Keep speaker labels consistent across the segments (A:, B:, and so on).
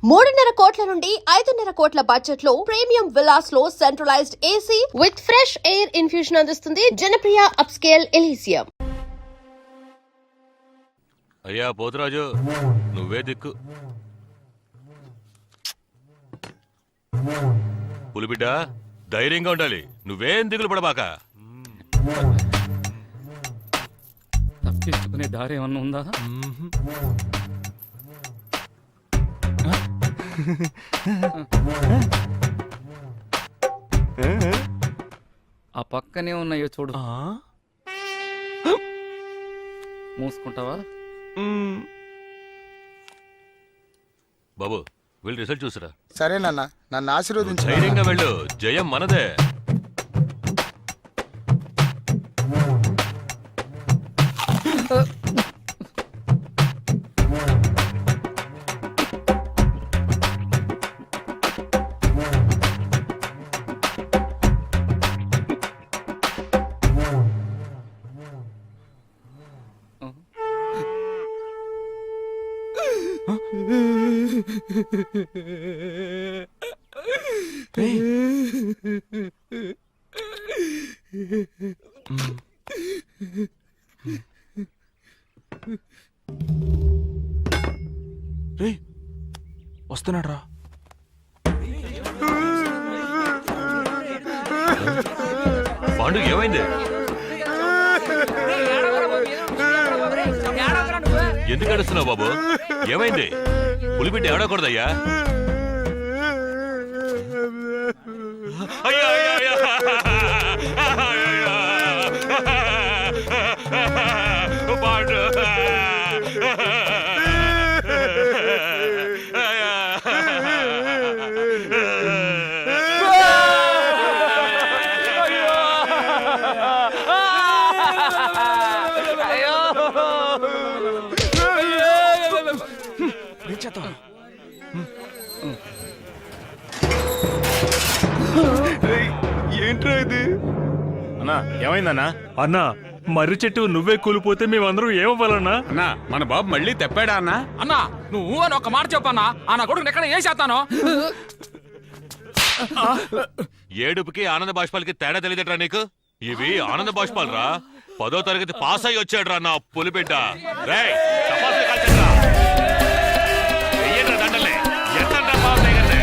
A: 3.5 కోట్ల నుండి 5.5 కోట్ల బడ్జెట్ లో ప్రీమియం విల్లాస్ లో centralised AC with fresh air infusion అందిస్తుంది జనప్రియ అప్స్కేల్ ఎలీసియం.
B: అయ్యా పోతురాజు, నువ్వే దిక్కు. పులిబిడ్డ ధైర్యంగా ఉండాలి, నువ్వేం దిగులు పడబాక.
C: తప్పించుకునే దారి ఏమన్నా ఉందా? ఆ పక్కనే ఉన్నాయో చూడు. మూసుకుంటావా?
B: బాబు వెళ్ళి రిజల్ట్ చూసిరా.
D: సరేనన్నా, నన్ను ఆశీర్వదించు.
B: ధైర్యంగా వెళ్ళు, జయం మనదే.
E: వస్తున్నాడు రా.
B: పాండు ఏమైంది? ఎందుకు అడుస్తున్నావు బాబు? ఏమైంది? పులిబిడ్డ ఏడకూడదయ్యా. అయ్యా పాండు
E: ఏంట్రా ఇది?
F: అన్నా ఏమైందన్నా?
E: అన్నా మర్రి చెట్టు నువ్వే కూలిపోతే మేమందరం ఏమవ్వాలన్నా?
F: అన్నా మన బాబు మళ్ళీ తెప్పాడా అన్నా?
C: అన్నా నువ్వు అని ఒక మాట చెప్పన్నా, ఆ నా కొడుకు ఎక్కడ ఏం చేస్తాను?
B: ఏడుపుకి ఆనంద బాష్పాలకి తేడా తెలియదట్రా నీకు? ఇవి ఆనంద బాష్పాలు రా. 10వ తరగతి పాస్ అయ్యి వచ్చాడు రా నా పులిబిడ్డ. రేయ్, చపాతీలు కాల్చండ్రా. వెయ్యండ్రా దండలే. ఎంతండ్రా బాబు దగ్గరనే.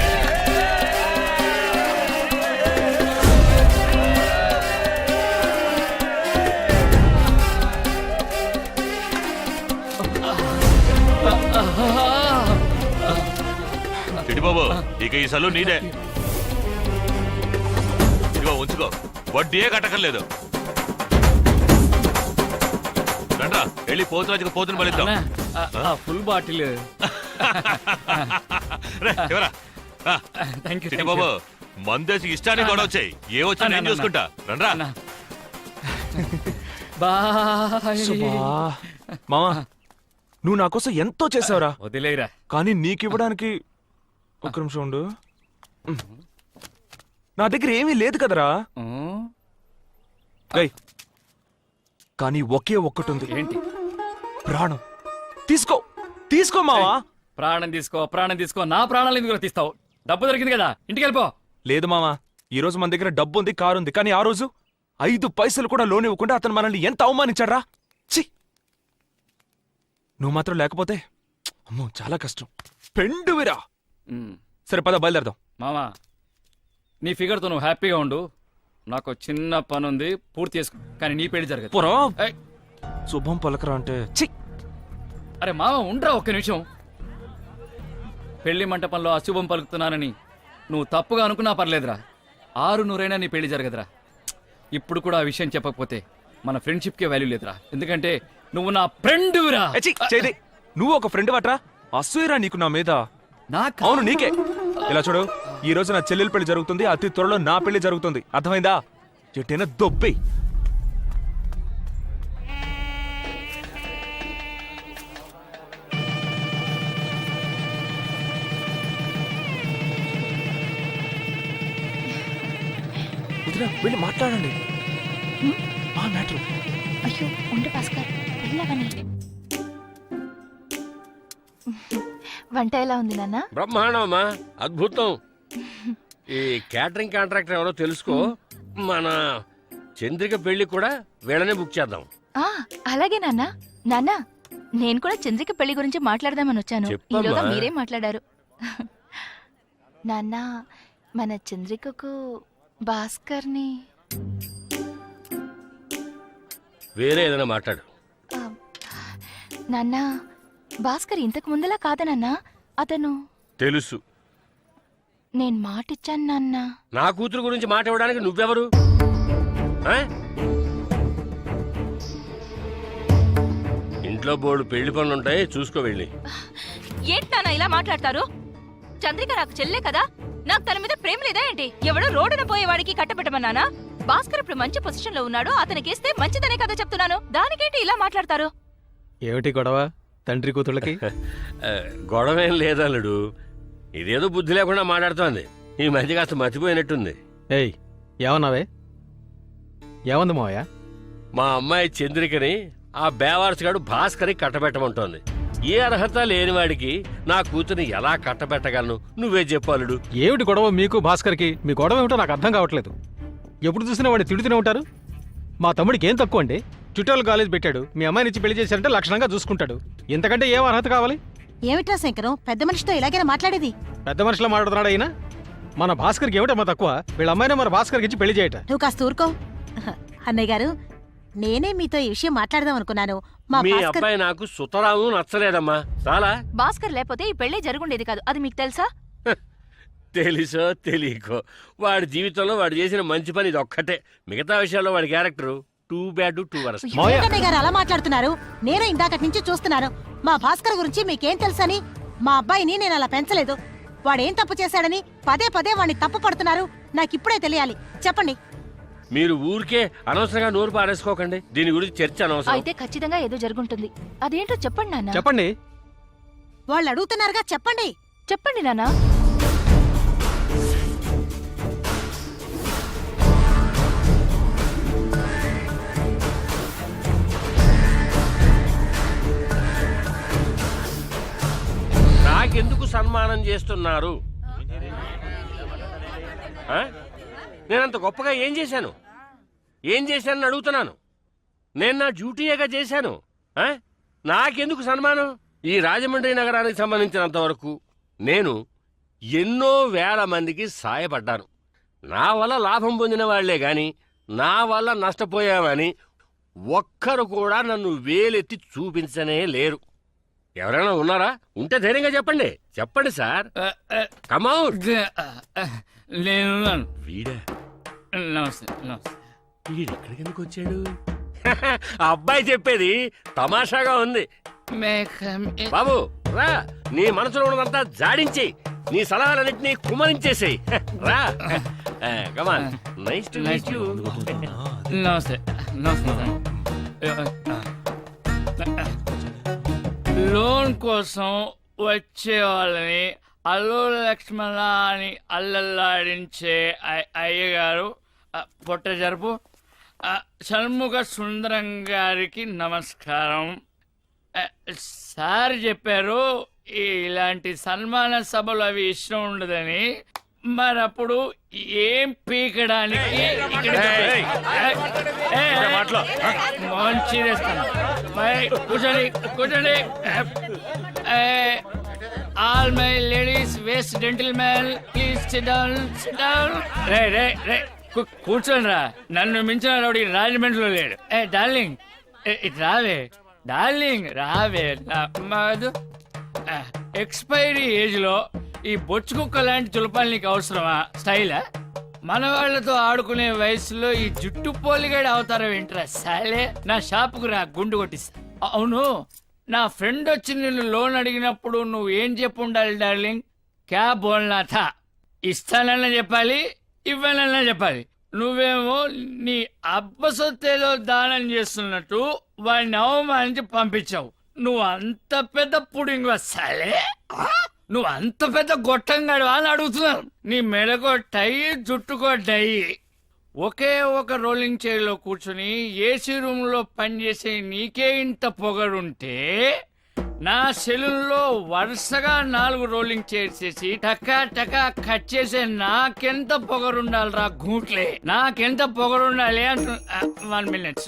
B: ఇటు బాబు, ఇక ఈ సలు నీదే. ఇదిగో ఉంచుకో, వడ్డీయే కట్టకలేదు. రండ్రా, వెళ్ళి పోతురాజుకు పోతుని బలిద్దాం.
C: Full bottle.
B: ఇటు బాబు, మందేసి ఇష్టానికి కూడా వచ్చాయి. ఏ వచ్చా నేను చూసుకుంటా. రండ్రా.
E: మామా, నువ్వు నా కోసం ఎంతో చేసావురా.
C: వదిలేరా.
E: కానీ నీకివ్వడానికి ఒక నిమిషం ఉండు. నా దగ్గర ఏమీ లేదు కదరా. కానీ ఒకే ఒక్కటి.
C: ఏంటి?
E: ప్రాణం. తీసుకో తీసుకో మావా.
C: ప్రాణం తీసుకో. నా ప్రాణాలు ఎందుకు తీస్తావు? డబ్బు దొరికింది కదా, ఇంటికి వెళ్ళిపో.
E: లేదు మావా, ఈ రోజు మన దగ్గర డబ్బు ఉంది, కారు ఉంది. కానీ ఆ రోజు 5 పైసలు కూడా లోన్ ఇవ్వకుండా అతను మనల్ని ఎంత అవమానించాడ్రా. ఛీ, నువ్వు మాత్రం లేకపోతే అమ్మో చాలా కష్టం. పెండువిరా. సరే పద, బయలుదేరదాం.
C: మామా, నీ ఫిగర్తో నువ్వు హ్యాపీగా ఉండు. నాకు చిన్న పని ఉంది, పూర్తి చేసుకో. కానీ నీ పెళ్లి జరగదు.
E: పోరా, శుభం పలకరా అంటే. ఛీ,
C: అరే మామ ఉండరా ఒక్క నిమిషం. పెళ్లి మంటపంలో అశుభం పలుకుతున్నానని నువ్వు తప్పుగా అనుకున్నా పర్లేదురా. 600 నీ పెళ్లి జరగదురా. ఇప్పుడు కూడా ఆ విషయం చెప్పకపోతే మన ఫ్రెండ్షిప్కే వాల్యూ లేదురా. ఎందుకంటే నువ్వు నా ఫ్రెండ్రా.
E: నువ్వు ఒక ఫ్రెండ్ వాట్రా. అసూయరా నీకు నా మీద? అవును నీకే. ఇలా చూడు, ఈ రోజు నా చెల్లెలి పెళ్లి జరుగుతుంది, అతి త్వరలో నా పెళ్లి జరుగుతుంది. అర్థమైందా? చెట్టైనా దొబ్బే. వెళ్ళి మాట్లాడండి.
G: అయ్యో ఉండు భాస్కర్, వెళ్ళవని వంట ఎలా ఉంది నాన్న?
H: బ్రహ్మాండమ్మా, అద్భుతం. ఈ క్యాటరింగ్ కాంట్రాక్టర్ ఎవరో తెలుసుకో. మన చంద్రిక పెళ్లి కూడా వీళ్ళనే బుక్ చేద్దాం.
G: అలాగే నాన్న. నాన్న, నేను కూడా చంద్రిక పెళ్లి గురించి మాట్లాడదామని వచ్చాను.
H: చెప్పమ్మా.
G: ఈలోగా మీరే మాట్లాడారు. నాన్న, మన చంద్రికకు భాస్కర్ని
H: వేరే ఏదైనా మాట్లాడు.
G: ఆ, నాన్న, భాస్కర్ ఇంతకు ముందులా కాదా నాన్న? అతను
H: తెలుసు.
G: నేను మాటిచ్చాను నాన్న.
H: నా కూతురు గురించి మాట ఇవ్వడానికి నువ్వెవరు? ఆ? ఇంట్లో బోర్డు పెళ్లి పనులు ఉంటాయి, చూసుకో వెళ్ళి.
G: ఏంటి నాన్న ఇలా మాట్లాడతారు? చంద్రిక నాకు చెల్లె కదా, నాకు తన మీద ప్రేమ లేదా ఏంటి? ఎవడో రోడ్డున పోయేవాడికి కట్టబెట్టమన్నానా? భాస్కర్ ఇప్పుడు మంచి పొజిషన్ లో ఉన్నాడు, అతనికిస్తే మంచిదనే కదా చెప్తున్నాను. దానికేంటి ఇలా మాట్లాడతారు?
I: ఏమిటి గొడవ తండ్రి కూతుళ్ళకి?
H: గొడవేం లేదల్లుడు, ఇదేదో బుద్ధి లేకుండా మాట్లాడుతోంది. ఈ మధ్య కాస్త మర్చిపోయినట్టుంది.
I: ఏయ్ ఏమన్నావే? ఏమంది మావయ్య?
H: మా అమ్మాయి చంద్రికని ఆ బేవారసుగాడు భాస్కర్ని కట్టబెట్టమంటోంది. ఏ అర్హత లేనివాడికి నా కూతురిని ఎలా కట్టబెట్టగలను? నువ్వే చెప్పాలుడు.
I: ఏమిటి గొడవ మీకు భాస్కర్కి? మీ గొడవ ఏమిటో నాకు అర్థం కావట్లేదు. ఎప్పుడు చూసినా వాడిని తిడుతూనే ఉంటారు. మా తమ్ముడికి ఏం తక్కువ అండి? చుట్టాలు కాలేజ్ పెట్టాడు, మీ అమ్మాయిని ఇచ్చి పెళ్లి చేశారంటే లక్షణంగా చూసుకుంటాడు. ఇంతకంటే ఏం అర్హత కావాలి?
J: ఏమిట్రా శంకరం, పెద్ద మనిషితో ఇలాగైనా మాట్లాడేది?
I: పెద్ద మనుషులా మాట్లాడుతున్నాడు అయినా. మన భాస్కర్కి ఏమిటమ్మా తక్కువ? వీళ్ళ అమ్మాయినే మన భాస్కర్కి ఇచ్చి పెళ్లి చేయట.
J: నువ్వు కాస్త ఊరుకో. అన్నయ్య గారు, నేనే మీతో ఈ విషయం మాట్లాడదాం అనుకున్నాను. మా
H: మీ
J: భాస్కర్
H: అబ్బాయి నాకు సుతరాము నచ్చలేదమ్మా. చాలా
G: భాస్కర్ లేకపోతే ఈ పెళ్లి జరుగుండేది కాదు, అది మీకు తెలుసా?
H: తెలుసో తెలియకో వాడి జీవితంలో వాడు చేసిన మంచి పని ఇది ఒక్కటే. మిగతా విషయాల్లో వాడి character too bad too worst.
J: ఏంటన్నయ్య గారు అలా మాట్లాడుతున్నారు? నేను ఇందాకటి నుంచి చూస్తున్నాను. మా భాస్కర్ గురించి మీకేం తెలుసని? మా అబ్బాయిని నేను అలా పెంచలేదు. వాడేం తప్పు చేశాడని పదే పదే వాడిని తప్పు పడుతున్నారు. నాకిప్పుడే తెలియాలి, చెప్పండి.
H: మీరు ఊరికే అనవసరంగా నోరు పారేసుకోకండి. దీని గురించి చర్చ అనవసరం.
G: అయితే ఖచ్చితంగా ఏదో జరుగుంటుంది. అదేంటో చెప్పండి నాన్న.
I: చెప్పండి.
J: వాళ్ళు అడుగుతున్నారుగా, చెప్పండి.
G: చెప్పండి నాన్న.
H: నాకెందుకు సన్మానం చేస్తున్నారు? ఆ? నేనంత గొప్పగా ఏం చేశాను? ఏం చేశానని అడుగుతున్నాను. నేను నా డ్యూటీయేగా చేశాను. ఆ? నాకెందుకు సన్మానం? ఈ రాజమండ్రి నగరానికి సంబంధించినంత వరకు నేను ఎన్నో వేల మందికి సాయపడ్డాను. నా వల్ల లాభం పొందిన వాళ్లే గాని నా వల్ల నష్టపోయామని ఒక్కరు కూడా నన్ను వేలెత్తి చూపించనే లేరు. ఎవరైనా ఉన్నారా? ఉంటే ధైర్యంగా చెప్పండి. చెప్పండి సార్. కమౌట్.
C: నేను
H: వీడా?
C: నమస్తే నమస్తే.
H: వీడెక్కడికి ఎందుకు వచ్చాడు? అబ్బాయి చెప్పేది తమాషాగా ఉంది. బాబు రా, నీ మనసులో ఉన్నదంతా జాడించి నీ సలహాలన్నింటినీ కుమరించేసేయి. రా, come on. Nice to meet you.
C: నమస్తే నమస్తే. లోన్ కోసం వచ్చే వాళ్ళని అల్లు లక్ష్మణ అని అల్లల్లాడించే అయ్యగారు పొట్ట జరుపు షణ్ముఖ సుందరం గారికి నమస్కారం. సార్ చెప్పారు ఇలాంటి సన్మాన సభలు అవి ఇష్టం ఉండదని. మరప్పుడు ఏం పీకడానికి మంచిదేస్తాను. కూర్చోండి కూర్చోండి. All my ladies waste gentlemen please sit down sit down. రే రే రే కూర్చోండి రా. నన్ను మించిన రౌడీ రాజమండ్రిలో లేడు. డార్లింగ్ ఇటు రావే. డార్లింగ్ రావే. మధు ఎక్స్పైరీ ఏజ్ లో ఈ బొచ్చు కుక్క లాంటి చులపాలు నీకు అవసరమా? స్టైలా? మన వాళ్లతో ఆడుకునే వయసులో ఈ జుట్టు పోలిగాడు అవతారం ఏంట్రా సాలే. నా షాపుకు రా, గుండు కొట్టిస్తా. అవును, నా ఫ్రెండ్ వచ్చి నిన్ను లోన్ అడిగినప్పుడు నువ్వు ఏం చెప్పు ఉండాలి డార్లింగ్? క్యా బోల్నా థా? ఇస్తానన్నా చెప్పాలి, ఇవ్వనన్నా చెప్పాలి. నువ్వేమో నీ అబ్బసొత్తేదో దానం చేస్తున్నట్టు వాడిని అవమానించి పంపించావు. నువ్వు అంత పెద్ద పుడింగ్ వస్తాలే. నువ్వు అంత పెద్ద గొట్టంగాడు అని అడుగుతున్నాను. నీ మెడకో టై, జుట్టుకో డై. ఒకే ఒక రోలింగ్ చైర్లో కూర్చుని ఏసీ రూమ్ లో పనిచేసే నీకే ఇంత పొగరుంటే నా సెలూన్లో వరుసగా 4 రోలింగ్ చేసేసి టకా టకా కట్ చేసే నాకెంత పొగరుండాలిరా గూట్లే, నాకెంత పొగరుండాలి అంటు 1 minute.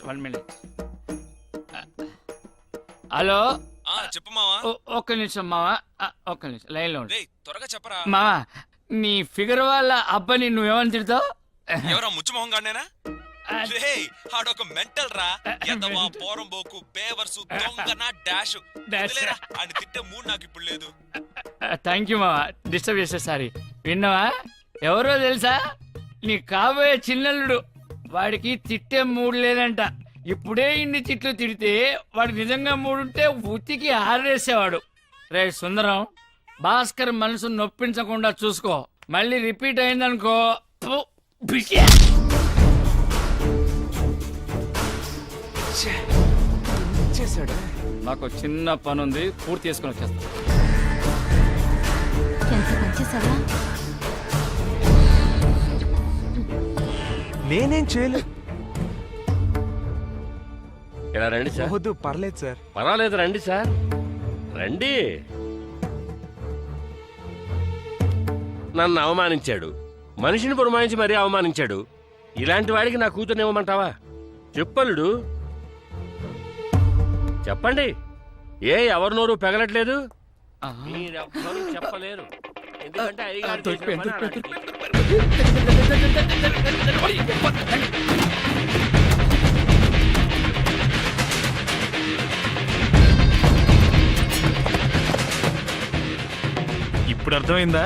C: హలో,
E: చెప్పు మావా.
C: ఒక్క నిమిషం మావా, ఒక్క నిమిషం లైన్లో ఉండు.
E: త్వరగా చెప్పరా.
C: మావా, నీ ఫిగర్ వాళ్ళ అబ్బాయిని నువ్వేమని తిడతావు?
E: ఎవరా ముచ్చుమొహం గానేనా? ఆడొక మెంటల్ రా, ఎదవా, పోరంబోకు, బేవర్సు, దొంగన, డాష్. వదిలేరా, ఆయన తిట్టే మూడు నాకు ఇప్పుడు లేదు.
C: థ్యాంక్ యూ మావా, డిస్టర్బ్ చేసే సారీ. విన్నావా, ఎవరో తెలుసా? నీ కాబోయే చిన్నల్లుడు. వాడికి తిట్టే మూడు లేదంట. ఇప్పుడే ఇన్ని తిట్లు తిడితే వాడు నిజంగా మూడుంటే ఉతికి ఆరేసేవాడు. రే సుందరం, భాస్కర్ మనసు నొప్పించకుండా చూసుకో. మళ్ళీ రిపీట్ అయిందనుకో బిడ్య. నాకు చిన్న పని ఉంది, పూర్తి చేసుకుని వచ్చేస్తా.
E: నేనేం చేయలేదు.
H: ఇలా రండి సార్.
E: వద్దు, పర్లేదు సార్.
H: పర్వాలేదు, రండి సార్, రండి. నన్ను అవమానించాడు, మనిషిని పురమాయించి మరీ అవమానించాడు. ఇలాంటి వాడికి నా కూతురునివ్వమంటావా? చెప్పలుడు, చెప్పండి. ఎవరి నోరు పెగలట్లేదు? మీరెవ్వరూ చెప్పలేరు, ఎందుకంటే అయ్యగారు చేసిన పని అలాంటిది.
F: ఇప్పుడు అర్థమైందా?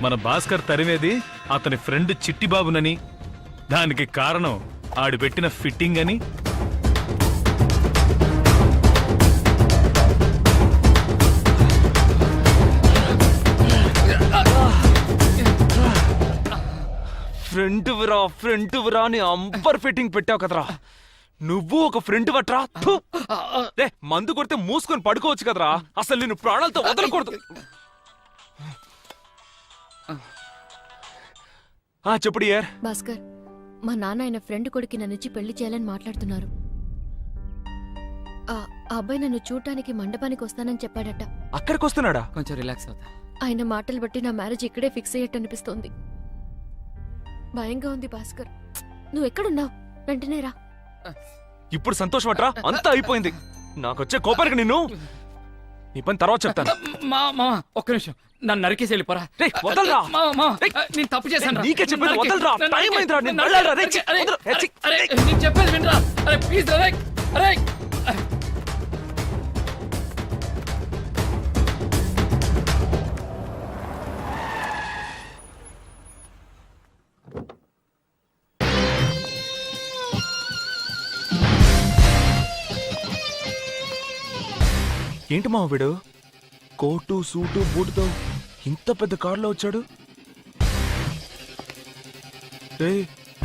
F: మన భాస్కర్ తరిమేది అతని ఫ్రెండ్ చిట్టిబాబునని, దానికి కారణం ఆడు పెట్టిన ఫిట్టింగ్ అని.
E: ఫ్రెండ్ విరా అని అంబర్ ఫిట్టింగ్ పెట్టావు కదరా. నువ్వు ఒక ఫ్రెండ్ వట్రా. మందు కొడితే మూసుకొని పడుకోవచ్చు కదరా. అసలు నేను ప్రాణాలతో వదలకూడదు. చెప్పుడు యార్.
A: భాస్కర్, మా నాన్న ఆయన ఫ్రెండ్ కొడుకి నన్నుచ్చి పెళ్లి చేయాలని మాట్లాడుతున్నారు. ఆ అబ్బాయి నన్ను చూడటానికి మండపానికి వస్తానని చెప్పాడట.
E: అక్కడికి వస్తున్నాడా?
C: కొంచెం రిలాక్స్ అవుతా.
A: ఆయన మాటలు బట్టి నా మ్యారేజ్ ఇక్కడే ఫిక్స్ అయ్యట్టు అనిపిస్తోంది. భయంగా ఉంది భాస్కర్. నువ్వు ఎక్కడున్నావు? వెంటనే రా.
E: ఇప్పుడు సంతోషం అట్రా, అంతా అయిపోయింది. నాకొచ్చే కోపానికి నిన్ను నీ పని తర్వాత చెప్తాను.
C: ఒక్క నిమిషం, నన్ను నరికేసి వెళ్ళిపోరా.
E: వదలరా.
C: నేను తప్పు చేశాను.
E: నీకే చెప్పేది, వదలరా. టైం అయిందిరా, నేను వెళ్ళాలిరా.
C: నేను చెప్పేది వినరా. అరే ప్లీజ్, అరే.
E: ఏంటి మా వీడు కోటు సూటు బూటుతో ఇంత పెద్ద కారులో వచ్చాడు?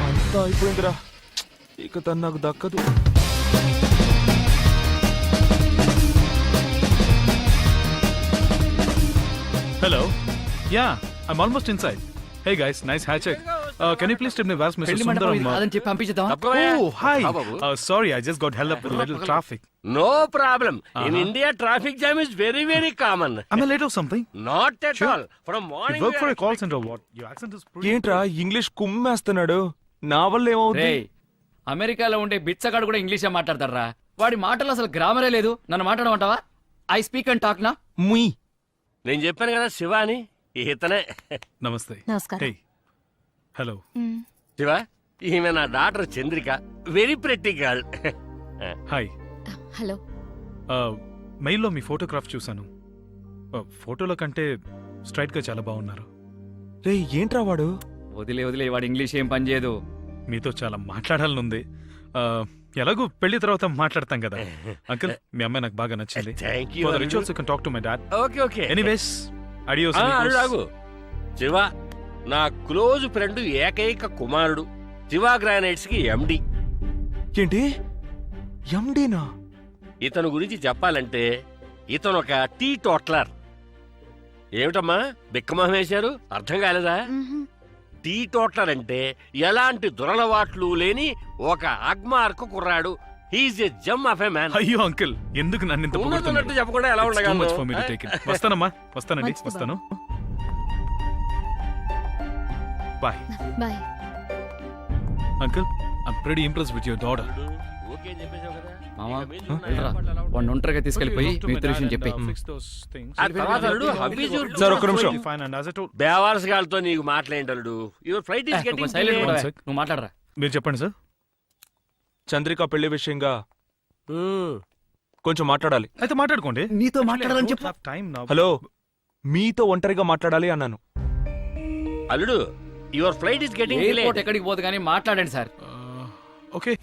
E: అంతా అయిపోయిందిరా, ఇక తను నాకు దక్కదు.
F: Hello, yeah, I'm almost inside. Hey guys, nice hair check. Can you please tell me where's Mr. Sundaram?
C: అదని చెప్పి పంపించేద్దాం.
F: Oh, hi. Sorry, I just got held up with a little traffic.
H: No problem. In India, traffic jam is very, very common.
F: Am I late or something?
H: Not at all. From morning.
F: You work for a call center or what? Your accent is pretty.
E: ఏంట్రా English కుమ్మేస్తున్నాడు? నా వల్ల ఏమవుతుంది?
C: అమెరికాలో ఉండే బిచ్చగాడు కూడా ఇంగ్లీషే మాట్లాడతారా? వాడి మాటలు అసలు గ్రామరే లేదు. నన్ను మాట్లాడమంటావా? ఐ స్పీక్ అండ్ టాక్ నా.
E: ముయ్.
H: నేను చెప్పాను కదా శివ అని, ఇతనే.
F: నమస్తే.
J: నమస్కారం.
F: Hey. హలో.
H: శివ, ఈమె నా daughter Chandrika, very pretty girl.
F: Hi.
A: Hello.
F: మెయిల్లో మీ ఫోటోగ్రాఫ్ చూశాను. ఫోటోలో కంటే స్ట్రైట్ గా చాలా బాగున్నారు.
E: ఏంట్రా వాడు?
C: వదిలే వాడు ఇంగ్లీష్ ఏం పని చేయదు.
F: మీతో చాలా మాట్లాడాలనుంది. ఎలాగో పెళ్లి తర్వాత మాట్లాడతాం కదా. అంకుల్, మీ అమ్మాయి నాకు బాగా నచ్చింది.
H: Thank you,
F: For the
H: Arudu.
F: rituals, you can talk to my dad.
H: Okay.
F: Anyways, adios.
H: అడుగు. శివ నా క్లోజ్ ఫ్రెండ్, ఏకైక కుమారుడు, శివ గ్రానైట్స్ కి ఎండి.
E: ఏంటి ఎండీనా?
H: ఇతను గురించి చెప్పాలంటే ఇతను ఒక టీ టోట్లర్. ఏమిటమ్మా బిక్కమొహం వేశారు? అర్థం కాలేదా? టీ టోట్లర్ అంటే ఎలాంటి దురలవాట్లు లేని ఒక అగ్మార్కు కుర్రాడు. He's a gem of a man.
F: అయ్యో అంకుల్, ఎందుకు నన్ను ఇంత
H: ఉన్నట్టు చెప్పకుండా ఎలా ఉండగలను?
F: వస్తానమ్మా, వస్తానండి,
J: మంచిది
F: వస్తాను. Bye
A: bye.
F: Uncle. I'm pretty impressed with your daughter.
H: Okay అని చెప్పేసావు కదా.
C: మామా
H: ఇక మీద
C: వెళ్ళరా, వాడిని ఒంటరిగా తీసుకెళ్ళిపోయి మీ ఇద్దరి విషయం చెప్పి.
H: ఆ తర్వాత అల్లుడు, how is your-
E: సార్ ఒక్క నిమిషం.
H: బేవార్స్ గాలతో నీకు మాట్లాడేంటి అల్లుడు? Your flight is getting
C: silent
H: delayed.
C: కూడా నువ్వు మాట్లాడరా.
F: మీరు చెప్పండి సార్.
E: చంద్రిక పెళ్లి విషయంగా కొంచెం మాట్లాడాలి.
F: అయితే మాట్లాడుకోండి.
C: నీతో మాట్లాడాలని చెప్పు.
E: హలో, మీతో ఒంటరిగా మాట్లాడాలి అన్నాను.
H: అల్లుడు, your flight is getting
C: airport
H: delayed.
C: ఎక్కడికి పోదు కానీ మాట్లాడండి సార్.
F: ఓకే.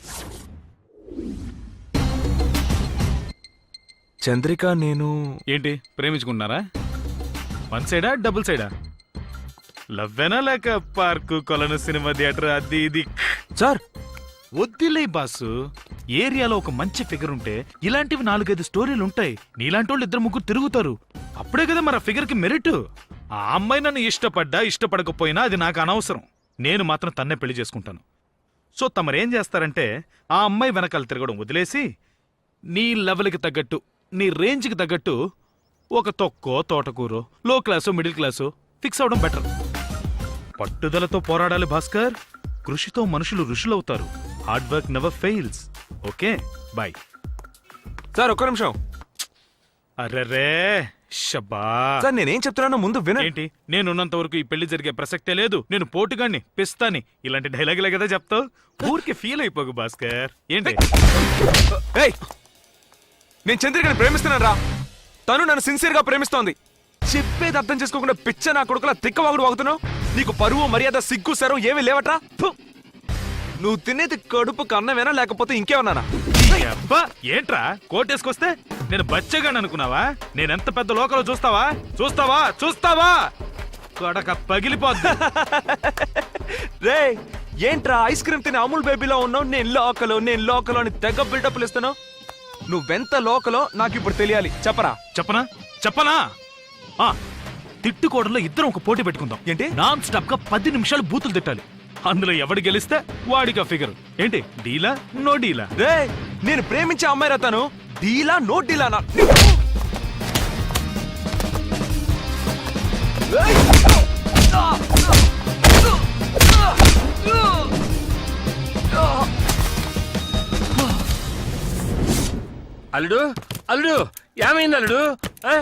E: చంద్రిక నేను
F: ఏంటి ప్రేమించుకున్నారా? వన్ సైడా డబుల్ సైడా? లవ్వేనా లేక పార్కు కొలను సినిమా థియేటర్ అది ఇది?
E: సార్
F: వద్దులే బాసు. ఏరియాలో ఒక మంచి ఫిగర్ ఉంటే ఇలాంటివి 4-5 స్టోరీలు ఉంటాయి. నీలాంటి వాళ్ళు 2-3 తిరుగుతారు. అప్పుడే కదా మరి ఆ ఫిగర్ కి మెరిట్. ఆ అమ్మాయి నన్ను ఇష్టపడ్డా ఇష్టపడకపోయినా అది నాకు అనవసరం. నేను మాత్రం తన్నే పెళ్లి చేసుకుంటాను. సో తమరేం చేస్తారంటే ఆ అమ్మాయి వెనకాల తిరగడం వదిలేసి నీ లెవెల్కి తగ్గట్టు, నీ రేంజ్కి తగ్గట్టు ఒక తొక్కో తోటకూరో లో క్లాసో మిడిల్ క్లాసో ఫిక్స్ అవడం బెటర్. పట్టుదలతో పోరాడాలి భాస్కర్. కృషితో మనుషులు ఋషులవుతారు. Hard work never fails. Okay bye.
E: Sir ఒక్క నిమిషం.
F: అర్రరే షబ్బా.
E: సార్ నేనేం చెప్తున్నానో ముందు వినండి.
F: ఏంటి, నేనున్నంత వరకు ఈ పెళ్లి జరిగే ప్రసక్తే లేదు. నేను పోటుగాన్ని, పిస్తాని, ఇలాంటి డైలాగులే కదా చెప్తావు. ఊరికి ఫీల్ అయిపోకు భాస్కర్. ఏంటి?
E: ఏయ్, నేను చంద్రికని ప్రేమిస్తున్నాను రా. తను నన్ను సిన్సియర్ గా ప్రేమిస్తోంది. చెప్పేది అర్థం చేసుకోకుండా పిచ్చ నా కొడుకులా తిక్కవాగుడు వాగుతున్నావు. నీకు పరువు మర్యాద సిగ్గు సరం ఏమీ లేవట్రా? ఫు! నువ్వు తినేది కడుపు కన్నమేనా లేకపోతే ఇంకేమన్నానా?
F: అబ్బా ఏంట్రా కోటేసుకొస్తే నేను బచ్చగాని అనుకున్నావా? నేనెంత పెద్ద లోకలో చూస్తావా? చూస్తావా? చూస్తావా? కొడక పగిలిపోద్ది.
E: రే ఏంట్రా ఐస్ క్రీమ్ తినే అమూల్ బేబీలో ఉన్నావు. నేను లోకలో అని తెగ బిల్డప్లు ఇస్తున్నావు. నువ్వెంత లోకలో నాకు ఇప్పుడు తెలియాలి. చెప్పరా?
F: చెప్పనా? తిట్టుకోవడంలో ఇద్దరం ఒక పోటీ పెట్టుకుందాం.
E: ఏంటి?
F: నాన్ స్టాప్ గా 10 నిమిషాలు బూతులు తిట్టాలి. అందులో ఎవడు గెలిస్తే వాడికి ఆ ఫిగర్. ఏంటి, డీలా నో డీలా?
E: రే నేను ప్రేమించే అమ్మాయి రతాను. డీలా నో డీలా నా?
H: అల్లుడు, అల్లుడు ఏమైంది అల్లుడు? ఆ?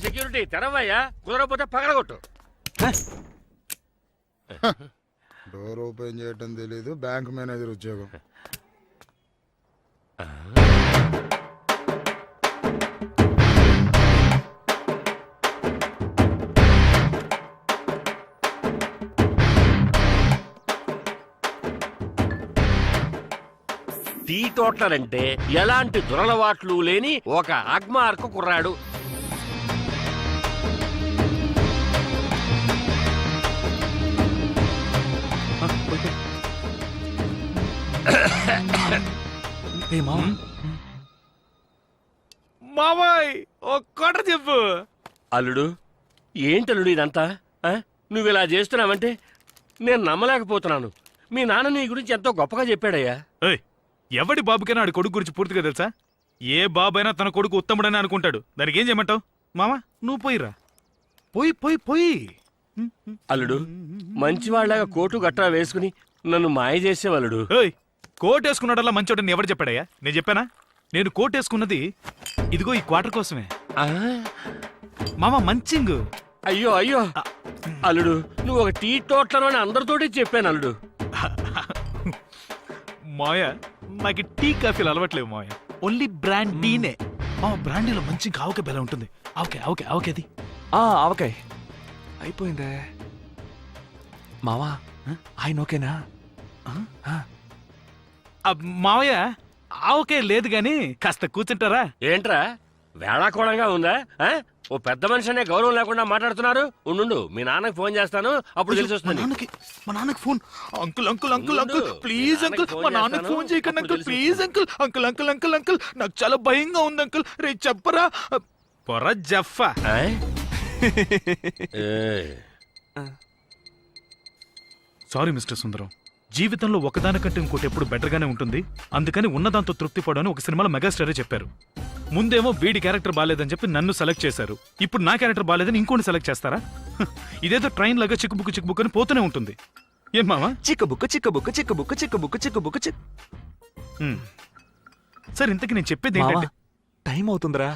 H: సెక్యూరిటీ తెరవయ్యా, కుదరకపోతే పగలగొట్టు.
D: డోర్ ఓపెన్ చేయటం తెలీదు, బ్యాంక్ మేనేజర్ ఉద్యోగం.
H: టీ టోటలంటే ఎలాంటి దురలవాట్లు లేని ఒక అగ్మార్కు కుర్రాడు.
F: మామాయ్ ఒక్కట చెప్పు.
H: అల్లుడు ఏంటల్లుడు ఇదంతా? నువ్వు ఇలా చేస్తున్నావంటే నేను నమ్మలేకపోతున్నాను. మీ నాన్న నీ గురించి ఎంతో గొప్పగా చెప్పాడయ్యా.
F: ఎవడి బాబుకైనా ఆడి కొడుకు గురించి పూర్తిగా తెలుసా? ఏ బాబైనా తన కొడుకు ఉత్తముడని అనుకుంటాడు. దానికి ఏం చేయమంటావు? మామా నువ్వు పోయిరా. పోయి.
H: అల్లుడు మంచివాళ్ళగా కోటు గట్రా వేసుకుని నన్ను మాయ చేసేవాళ్ళుడు.
F: కోట్ వేసుకున్నాడల్లా మంచోడని ఎవడు చెప్పాడయ్యా? నేను చెప్పానా? నేను కోట్ వేసుకున్నది ఇదిగో ఈ క్వార్టర్ కోసమే. మామ మంచింగ్.
H: అయ్యో అయ్యో అల్లుడు, నువ్వు ఒక టీ టోట్లలోని అందరితోటి చెప్పాను అల్లుడు.
F: మాయ నాకు టీ కాఫీలు అలవట్లేవు మాయ. ఓన్లీ బ్రాండీనే. బ్రాండీలో మంచి ఆవకాయ బెల ఉంటుంది. ఆవకాయ అది
E: ఆవకాయ అయిపోయిందే మావా. ఆయన ఓకేనా?
F: మావయ్య ఆవకే లేదు గాని కాస్త కూర్చుంటారా?
H: ఏంట్రా వేళాకోళంగా ఉందా? ఓ పెద్ద మనిషి అనే గౌరవం లేకుండా మాట్లాడుతున్నారు. ఉండు, మీ నాన్నకి ఫోన్ చేస్తాను, అప్పుడు తెలిసి వస్తుంది.
F: మా నాన్నకి phone. Uncle uncle uncle uncle please uncle, మా నాన్నకి ఫోన్ చేయకండి uncle please uncle. Uncle uncle uncle uncle నాకు చాలా భయంగా ఉంది అంకుల్. రే చెప్పరా పొర జఫా. సారీ మిస్టర్ సుందరం, జీవితంలో ఒకదానికంటే ఇంకోటి ఎప్పుడు బెటర్గానే ఉంటుంది, అందుకని ఉన్నదాంతో తృప్తి పడని ఒక సినిమాలో మెగాస్టారే చెప్పారు. ముందేమో వీడి క్యారెక్టర్ బాలేదని చెప్పి నన్ను సెలెక్ట్ చేశారు, ఇప్పుడు నా క్యారెక్టర్ బాలేదని ఇంకోటి సెలెక్ట్ చేస్తారా? ఇదేదో ట్రైన్ లాగా చిక్కుబుక్కు అని పోతూనే ఉంటుంది. ఏం మావా?
E: చిక్కబుక్క చిక్కబుక్క చిక్కబుక్క చిక్కబుక్క చిక్కబుక్క చిక్.
F: సరే ఇంతకీ నేను చెప్పేది ఏంటంటే,
E: టైం అవుతుందిరా.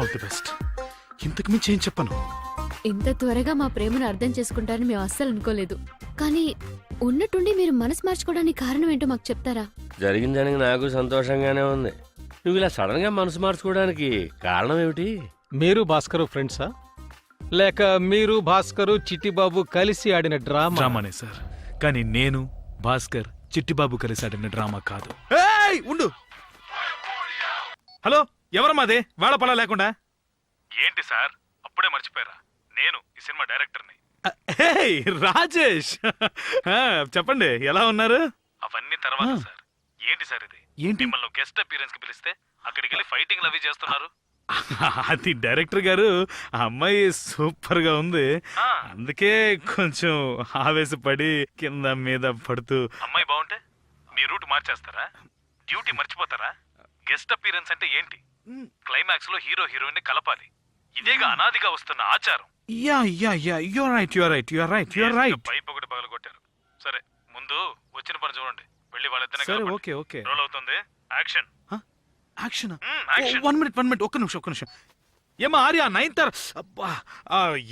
F: All the best. ఇంతకు మించి ఏం చెప్పను.
K: ఇంత త్వరగా మా ప్రేమను అర్థం చేసుకుంటారని మేము అస్సలు అనుకోలేదు. కానీ ఉన్నట్టుండి మీరు మనసు మార్చుకోవడానికి కారణం ఏంటో మాకు చెప్తారా?
H: జరిగిందని నాకు సంతోషంగానే ఉంది. నువ్వు ఇలా సడన్ గా మనసు మార్చుకోవడానికి కారణం ఏమిటి?
I: మీరు భాస్కరు ఫ్రెండ్సా, లేక మీరు భాస్కరు చిట్టిబాబు కలిసి ఆడిన
F: డ్రామానే సార్, కానీ నేను భాస్కర్ చిట్టిబాబు కలిసి ఆడిన డ్రామా కాదు. ఉండు. హలో, ఎవరమ్మాదే వేళపడ లేకుండా? ఏంటి సార్ అప్పుడే మర్చిపోయారా? నేను ఈ సినిమా డైరెక్టర్ని. రాజేష్. చెప్పండి, ఎలా ఉన్నారు? అవన్నీ తర్వాత సార్. ఏంటి సార్ ఇది? ఏంటి మిమ్మల్ని గెస్ట్ అపీరెన్స్ కి పిలిస్తే అక్కడికి వెళ్ళి ఫైటింగ్ అవి చేస్తున్నారు? అది డైరెక్టర్ గారు, ఆ అమ్మాయి సూపర్ గా ఉంది, అందుకే కొంచెం ఆవేశపడి కింద మీద పడుతూ. అమ్మాయి బాగుంటే మీ రూట్ మార్చేస్తారా? డ్యూటీ మర్చిపోతారా? గెస్ట్ అపీరెన్స్ అంటే ఏంటి? క్లైమాక్స్ లో హీరో హీరోయిన్ కలపాలి. ఇదేగా అనాదిగా వస్తున్న ఆచారం. పైప్ ఒకటి పగలగొట్టారు. సరే, ముందు వచ్చిన పని చూడండి, వెళ్ళి వాళ్ళిద్దరిని ఓకే ఓకే రోల్ అవుతుంది. యాక్షన్. యాక్షన్. 1 మినిట్ ఒక్క నిమిషం. ఏమా ఆర్య, నైన్తర్,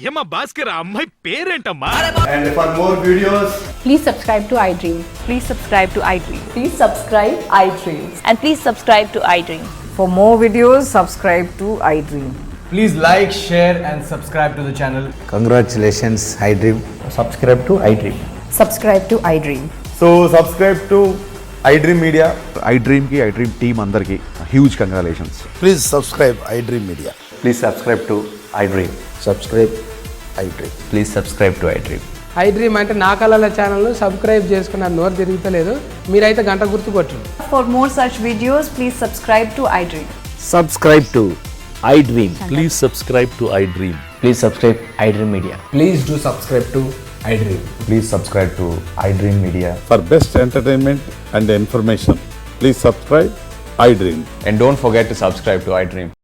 F: ఏమా భాస్కర్, అమ్మాయి పేరేంటమ్మా?
L: And for more videos,
G: Please subscribe to iDream. Please subscribe to iDream. Please subscribe iDream. And please subscribe to iDream.
L: for more videos, subscribe to iDream. Please like, share and subscribe to the channel.
M: Congratulations, iDream.
L: Subscribe to iDream.
G: Subscribe to iDream.
L: So subscribe to iDream Media.
M: iDream ki iDream team andarki huge congratulations.
D: Please subscribe iDream Media.
M: Please subscribe to iDream.
D: Subscribe iDream.
M: Please subscribe to iDream.
L: iDream అంటే నా కళల ఛానల్ను subscribe చేసుకున్న నోరు తిరుగుతలేదు, మీరైతే గంట గుర్తు కొట్టండి.
G: For more such videos, please subscribe to iDream.
M: Subscribe to iDream.
B: Please subscribe to iDream.
M: Please subscribe iDream Media.
L: Please do subscribe to iDream.
M: Please subscribe to iDream Media.
D: For best entertainment and information, please subscribe iDream.
M: And don't forget to subscribe to iDream.